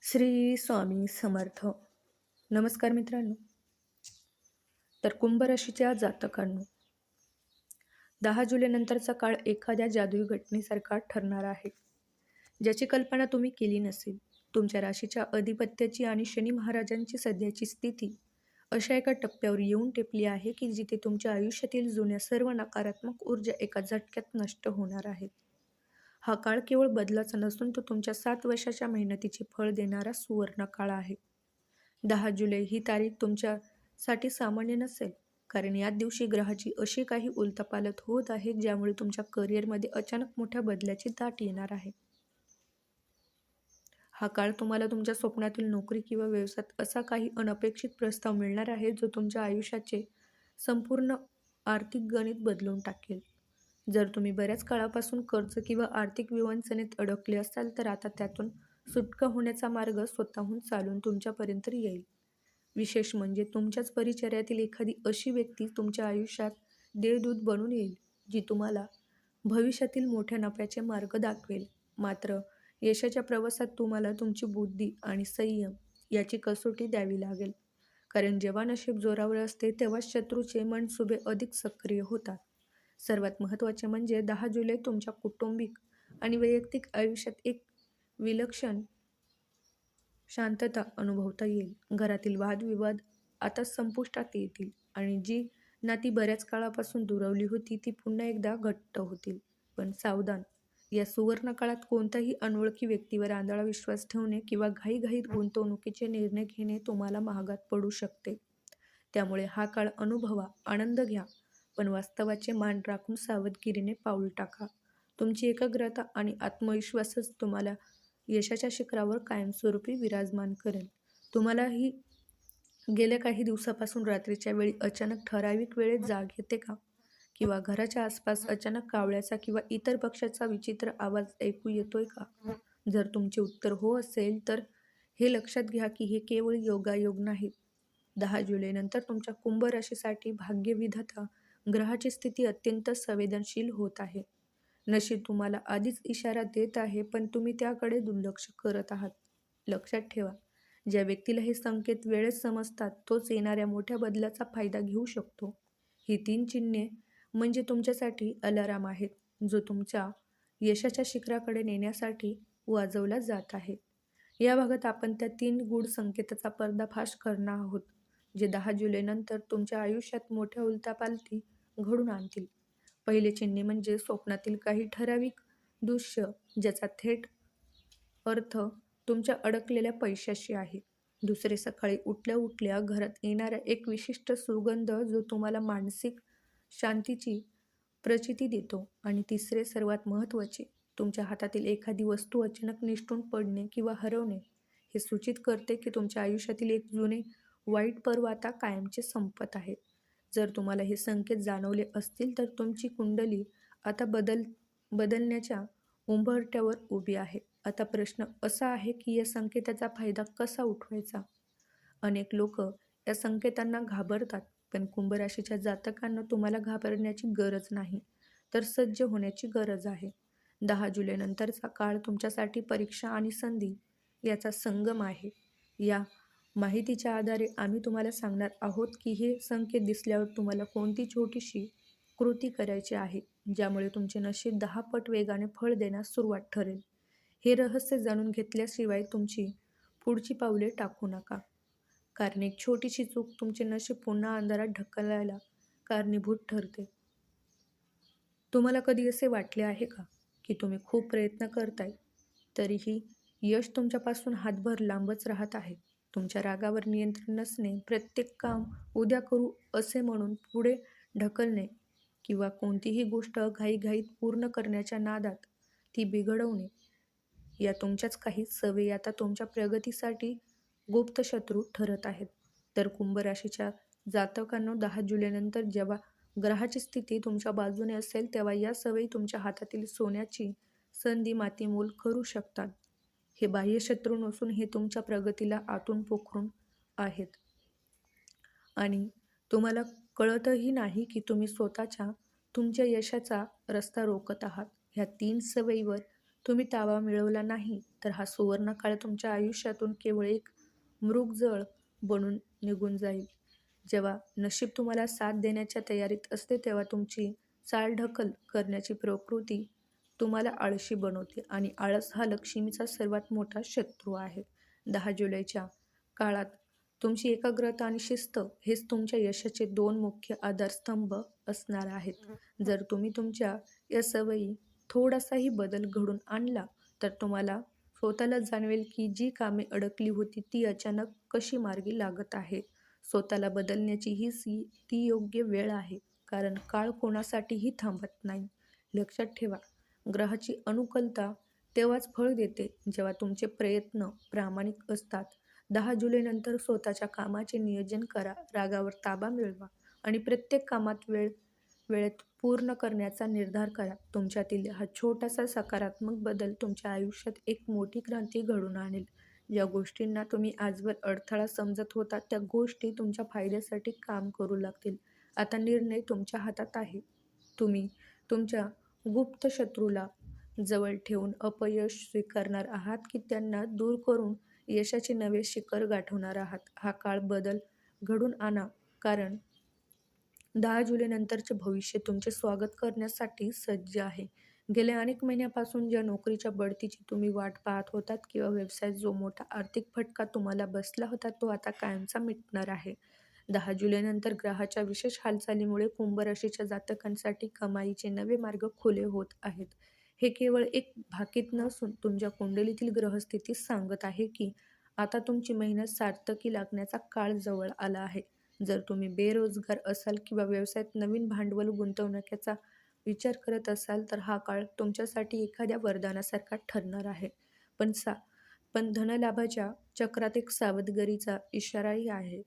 श्री स्वामी समर्थ. नमस्कार मित्रांनो. तर कुंभ राशीच्या जातकांनो, 10 जुलै नंतरचा काळ एखाद्या जादुई घटनेसारखा ठरणार आहे, ज्याची कल्पना तुम्ही केली नसेल. तुमच्या राशीच्या अधिपत्याची आणि शनी महाराजांची सध्याची स्थिती अशा एका टप्प्यावर येऊन टेपली आहे की जिथे तुमच्या आयुष्यातील जुन्या सर्व नकारात्मक ऊर्जा एका झटक्यात नष्ट होणार आहेत. हा काळ केवळ बदलाचा नसून तो तुमच्या 7 वर्षाच्या मेहनतीचे फळ देणारा सुवर्ण काळ आहे. 10 जुलै ही तारीख तुमच्यासाठी सामान्य नसेल, कारण याच दिवशी ग्रहाची अशी काही उलथापालथ होत आहे ज्यामुळे तुमच्या करिअरमध्ये अचानक मोठ्या बदलाची दाट येणार आहे. हा काळ तुम्हाला तुमच्या स्वप्नातील नोकरी किंवा व्यवसायात असा काही अनपेक्षित प्रस्ताव मिळणार आहे जो तुमच्या आयुष्याचे संपूर्ण आर्थिक गणित बदलून टाकेल. जर तुम्ही बऱ्याच काळापासून कर्ज किंवा आर्थिक विवंचनेत अडकले असाल तर आता त्यातून सुटका होण्याचा मार्ग स्वतःहून चालून तुमच्यापर्यंत येईल. विशेष म्हणजे तुमच्याच परिचर्यातील एखादी अशी व्यक्ती तुमच्या आयुष्यात देवदूत बनून येईल, जी तुम्हाला भविष्यातील मोठ्या नफ्याचे मार्ग दाखवेल. मात्र यशाच्या प्रवासात तुम्हाला तुमची बुद्धी आणि संयम याची कसोटी द्यावी लागेल, कारण जेव्हा नशीब जोरावर असते तेव्हा शत्रूचे मनसुबे अधिक सक्रिय होतात. सर्वात महत्त्वाचे म्हणजे 10 जुलै तुमच्या कौटुंबिक आणि वैयक्तिक आयुष्यात एक विलक्षण शांतता अनुभवता येईल. घरातील वादविवाद आता संपुष्टात येतील आणि जी नाती बऱ्याच काळापासून दुरावली होती ती पुन्हा एकदा घट्ट होतील. पण सावधान, या सुवर्ण काळात कोणत्याही अनोळखी व्यक्तीवर आंधळा विश्वास ठेवणे किंवा घाईघाईत गुंतवणुकीचे निर्णय घेणे तुम्हाला महागात पडू शकते. त्यामुळे हा काळ अनुभवा, आनंद घ्या, पण वास्तवाचे मान राखून सावधगिरीने पाऊल टाका. तुमची एकाग्रता आणि आत्मविश्वासच तुम्हाला यशाच्या शिखरावर कायमस्वरूपी विराजमान करेल. तुम्हालाही गेल्या काही दिवसापासून रात्रीच्या वेळी अचानक ठराविक वेळेत जाग येते का? किंवा घराच्या आसपास अचानक कावळ्याचा किंवा इतर पक्ष्याचा विचित्र आवाज ऐकू येतोय का? जर तुमचे उत्तर हो असेल तर हे लक्षात घ्या की हे केवळ योगायोग नाही. 10 जुलै नंतर तुमच्या कुंभ राशीसाठी भाग्यविधाता ग्रहाची स्थिती अत्यंत संवेदनशील होत आहे. नशीब तुम्हाला आधीच इशारा देत आहे, पण तुम्ही त्याकडे दुर्लक्ष करत आहात. लक्षात ठेवा, ज्या व्यक्तीला हे संकेत वेळेत समजतात तोच येणाऱ्या मोठ्या बदलाचा फायदा घेऊ शकतो. ही 3 चिन्हे म्हणजे तुमच्यासाठी अलाराम आहेत, जो तुमच्या यशाच्या शिखराकडे नेण्यासाठी वाजवला जात आहे. या भागात आपण त्या 3 गूढ संकेताचा पर्दाफाश करणार आहोत, जे 10 जुलै नंतर तुमच्या आयुष्यात मोठ्या उलथापालथी घडून आणतील. पहिले चिन्ह म्हणजे स्वप्नातील काही ठराविक दृश्य ज्याचा थेट अर्थ तुमच्या अडकलेल्या पैशाशी आहे. दुसरे, सकाळी उठल्या उठल्या घरात येणारा एक विशिष्ट सुगंध जो तुम्हाला मानसिक शांतीची प्रचिती देतो. आणि तिसरे, सर्वात महत्त्वाचे, तुमच्या हातातील एखादी वस्तू अचानक निसटून पडणे किंवा हरवणे. हे सूचित करते की तुमच्या आयुष्यातील एक जुने वाईट पर्व आता कायमचे संपत आहे. जर तुम्हाला हे संकेत जाणवले असतील तर तुमची कुंडली आता बदलण्याच्या उंबरठ्यावर उभी आहे. आता प्रश्न असा आहे की या संकेताचा फायदा कसा उठवायचा? अनेक लोक या संकेतांना घाबरतात, पण कुंभ राशीच्या जातकांना तुम्हाला घाबरण्याची गरज नाही, तर सज्ज होण्याची गरज आहे. 10 जुलै नंतरचा काळ तुमच्यासाठी परीक्षा आणि संधी याचा संगम आहे. या माहितीच्या आधारे आम्ही तुम्हाला सांगणार आहोत की हे संकेत दिसल्यावर तुम्हाला कोणती छोटीशी कृती करायची आहे, ज्यामुळे तुमचे नशीब 10 पट वेगाने फळ देण्यास सुरुवात ठरेल. हे रहस्य जाणून घेतल्याशिवाय तुमची पुढची पावले टाकू नका, कारण एक छोटीशी चूक तुमचे नशीब पुन्हा अंधारात ढकलायला कारणीभूत ठरते. तुम्हाला कधी असे वाटले आहे का की तुम्ही खूप प्रयत्न करताय, तरीही यश तुमच्यापासून हातभर लांबच राहत आहे? तुमच्या रागावर नियंत्रण नसणे, प्रत्येक काम उद्या करू असे म्हणून पुढे ढकलणे किंवा कोणतीही गोष्ट घाईघाईत पूर्ण करण्याच्या नादात ती बिघडवणे, या तुमच्याच काही सवयी आता तुमच्या प्रगतीसाठी गुप्त शत्रू ठरत आहेत. तर कुंभ राशीच्या जातकांनो, 10 जुलै नंतर जेव्हा ग्रहाची स्थिती तुमच्या बाजूने असेल तेव्हा या सवयी तुमच्या हातातील सोन्याची संधी मातीमोल करू शकतात. हे बाह्य शत्रू नसून हे तुमच्या प्रगतीला आतून पोखरून आहेत आणि तुम्हाला कळतही नाही की तुम्ही स्वतःच्या तुमच्या यशाचा रस्ता रोखत आहात. ह्या 3 सवयीवर तुम्ही ताबा मिळवला नाही, तर हा सुवर्णकाळ तुमच्या आयुष्यातून केवळ एक मृगजळ बनून निघून जाईल. जेव्हा नशीब तुम्हाला साथ देण्याच्या तयारीत असते, तेव्हा तुमची चालढकल करण्याची प्रवृत्ती तुम्हाला आळशी बनवते आणि आळस हा लक्ष्मीचा सर्वात मोठा शत्रू आहे. 10 जुलैच्या काळात तुमची एकाग्रता आणि शिस्त हेच तुमच्या यशाचे 2 मुख्य आधारस्तंभ असणार आहेत. जर तुम्ही तुमच्या या सवयी थोडासाही बदल घडवून आणला, तर तुम्हाला स्वतःला जाणवेल की जी कामे अडकली होती ती अचानक कशी मार्गी लागत आहे. स्वतःला बदलण्याची ती योग्य वेळ आहे, कारण काळ कोणासाठीही थांबत नाही. लक्षात ठेवा, ग्रहाची अनुकूलता तेव्हाच फळ देते जेव्हा तुमचे प्रयत्न प्रामाणिक असतात. 10 जुलैनंतर स्वतःच्या कामाचे नियोजन करा, रागावर ताबा मिळवा आणि प्रत्येक कामात वेळेत पूर्ण करण्याचा निर्धार करा. तुमच्यातील हा छोटासा सकारात्मक बदल तुमच्या आयुष्यात एक मोठी क्रांती घडवून आणेल. ज्या गोष्टींना तुम्ही आजवर अडथळा समजत होता, त्या गोष्टी तुमच्या फायद्यासाठी काम करू लागतील. आता निर्णय तुमच्या हातात आहे. तुम्ही तुमच्या गुप्त शत्रूला जवळ ठेवून अपयश स्वीकारणार आहात की त्यांना दूर करून यशाचे नवे शिखर गाठवणार आहात. हा काळ बदल घडवून आणा, कारण 10 जुलैनंतरचे भविष्य तुमचे स्वागत करण्यासाठी सज्ज आहे. गेल्या अनेक महिन्यापासून ज्या नोकरीच्या बढतीची तुम्ही वाट पाहत होतात किंवा व्यवसायात जो मोठा आर्थिक फटका तुम्हाला बसला होता, तो आता कायमचा मिटणार आहे. 10 जुलैनंतर ग्रहाच्या विशेष हालचालीमुळे कुंभ राशीच्या जातकांसाठी कमाईचे नवे मार्ग खुले होत आहेत. हे केवळ एक भाकीत नसून तुमच्या कुंडलीतील ग्रहस्थिती सांगत आहे की आता तुमची मेहनत सार्थकी लागण्याचा काळ जवळ आला आहे. जर तुम्ही बेरोजगार असाल किंवा व्यवसायात नवीन भांडवल गुंतवण्याचा विचार करत असाल, तर हा काळ तुमच्यासाठी एखाद्या वरदानासारखा ठरणार आहे. पण सा पण धनलाभाच्या चक्रात एक सावधगिरीचा इशाराही आहे.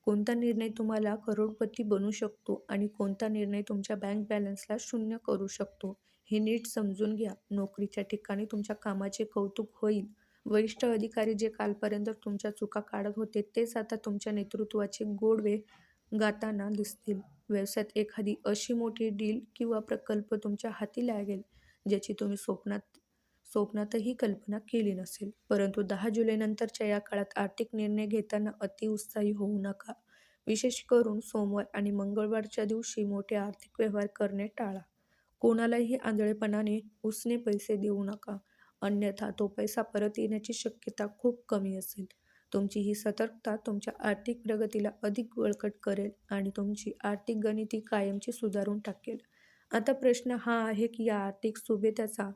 कोणता निर्णय तुम्हाला करोडपती बनवू शकतो आणि कोणता निर्णय तुमच्या बँक बॅलन्सला शून्य करू शकतो, हे नीट समजून घ्या. नोकरीच्या ठिकाणी तुमच्या कामाचे कौतुक होईल. वरिष्ठ अधिकारी जे कालपर्यंत तुमच्या चुका काढत होते, तेच आता तुमच्या नेतृत्वाचे गोडवे गाताना दिसतील. व्यवसायात एखादी अशी मोठी डील किंवा प्रकल्प तुमच्या हाती लागेल, ज्याची तुम्ही स्वप्नातही कल्पना केली नसेल. परंतु 10 जुलैनंतरच्या या काळात आर्थिक निर्णय घेताना अतिउत्साही होऊ नका. विशेष करून सोमवार आणि मंगळवारच्या दिवशी मोठे आर्थिक व्यवहार करणे टाळा. कोणालाही आंधळेपणाने उसने पैसे देऊ नका, अन्यथा तो पैसा परत येण्याची शक्यता खूप कमी असेल. तुमची ही सतर्कता तुमच्या आर्थिक प्रगतीला अधिक बळकट करेल आणि तुमची आर्थिक गणिती कायमची सुधारून टाकेल. आता प्रश्न हा आहे की या आर्थिक सुभेदाचा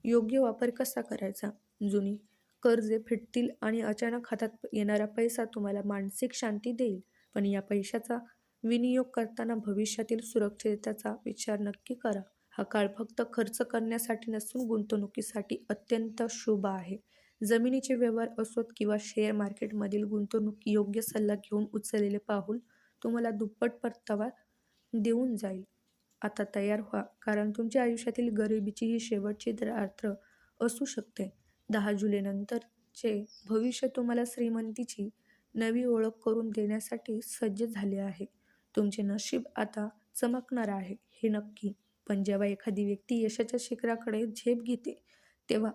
योग्य वापर कसा करायचा? जुनी कर्जे फिटतील आणि अचानक हातात येणारा पैसा तुम्हाला मानसिक शांती देईल. पण या पैशाचा विनियोग करताना भविष्यातील सुरक्षिततेचा विचार नक्की करा. हा काळ फक्त खर्च करण्यासाठी नसून गुंतवणुकीसाठी अत्यंत शुभ आहे. जमिनीचे व्यवहार असोत किंवा शेअर मार्केटमधील गुंतवणूक, योग्य सल्ला घेऊन उचललेले पाऊल तुम्हाला दुप्पट परतावा देऊन जाईल. आता तयार व्हा, कारण तुमच्या आयुष्यातील गरिबीची ही शेवटची रात्र असू शकते. 10 जुलैनंतरचे भविष्य तुम्हाला श्रीमंतीची नवी ओळख करून देण्यासाठी सज्ज झाले आहे. तुमचे नशीब आता चमकणार आहे, हे नक्की. पण जेव्हा एखादी व्यक्ती यशाच्या शिखराकडे झेप घेते, तेव्हा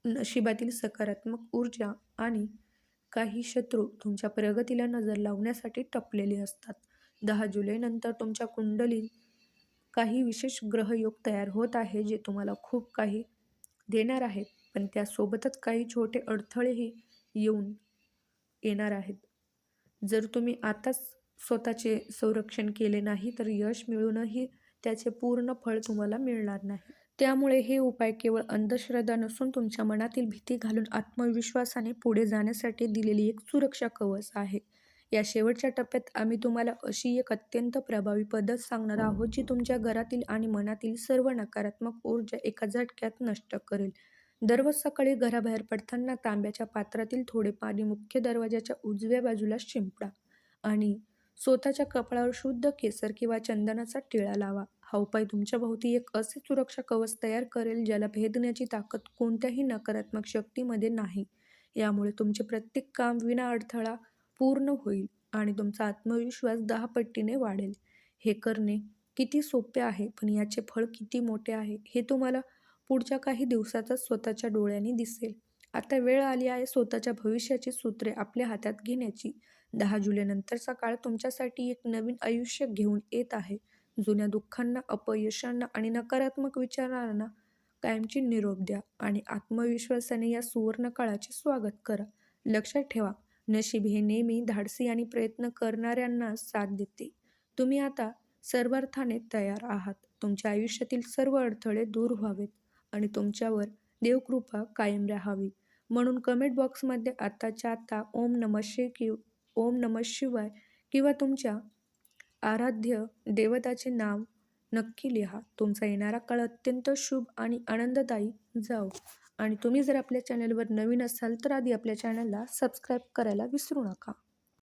नशिबातील सकारात्मक ऊर्जा आणि काही शत्रू तुमच्या प्रगतीला नजर लावण्यासाठी टपलेले असतात. 10 जुलैनंतर तुमच्या कुंडलीत काही विशेष ग्रहयोग तयार होत आहे, जे तुम्हाला खूप काही देणार आहेत, पण त्यासोबतच काही छोटे अडथळेही येणार आहेत. जर तुम्ही आताच स्वतःचे संरक्षण केले नाही, तर यश मिळूनही त्याचे पूर्ण फळ तुम्हाला मिळणार नाही. त्यामुळे हे उपाय केवळ अंधश्रद्धा नसून तुमच्या मनातील भीती घालून आत्मविश्वासाने पुढे जाण्यासाठी दिलेली एक सुरक्षा कवच आहे. या शेवटच्या टप्प्यात आम्ही तुम्हाला अशी एक अत्यंत प्रभावी पद्धत सांगणार आहोत, जी तुमच्या घरातील आणि मनातील सर्व नकारात्मक ऊर्जा एका झटक्यात नष्ट करेल. दररोज सकाळी घराबाहेर पडताना तांब्याच्या पात्रातील थोडे पाणी मुख्य दरवाजाच्या उजव्या बाजूला शिंपडा आणि स्वतःच्या कपाळावर शुद्ध केसर किंवा चंदनाचा टिळा लावा. हा उपाय तुमच्या भोवती एक असे सुरक्षा कवच तयार करेल, ज्याला भेदण्याची ताकद कोणत्याही नकारात्मक शक्तीमध्ये नाही. यामुळे तुमचे प्रत्येक काम विना अडथळा पूर्ण होईल आणि तुमचा आत्मविश्वास 10 पटीने वाढेल. हे करणे किती सोपे आहे, पण याचे फळ किती मोठे आहे हे तुम्हाला पुढच्या काही दिवसातच स्वतःच्या डोळ्यांनी दिसेल. आता वेळ आली आहे स्वतःच्या भविष्याची सूत्रे आपल्या हातात घेण्याची. 10 जुलैनंतरचा काळ तुमच्यासाठी एक नवीन आयुष्य घेऊन येत आहे. जुन्या दुःखांना, अपयशांना आणि नकारात्मक विचारांना कायमची निरोप द्या आणि आत्मविश्वासाने या सुवर्ण काळाचे स्वागत करा. लक्षात ठेवा, नशीब हे नेहमी धाडसी आणि प्रयत्न करणाऱ्यांना साथ देते. तुम्ही आता सर्वार्थाने तयार आहात. तुमच्या आयुष्यातील सर्व अडथळे दूर व्हावेत आणि तुमच्यावर देवकृपा कायम राहावी. म्हणून कमेंट बॉक्समध्ये आत्ताच्या आत्ता ओम नमः शिवाय किंवा तुमच्या आराध्य देवताचे नाव नक्की लिहा. तुमचा येणारा काळ अत्यंत शुभ आणि आनंददायी जाओ. आणि तुम्ही जर आपल्या चॅनलवर नवीन असाल तर आधी आपल्या चॅनलला सबस्क्राईब करायला विसरू नका.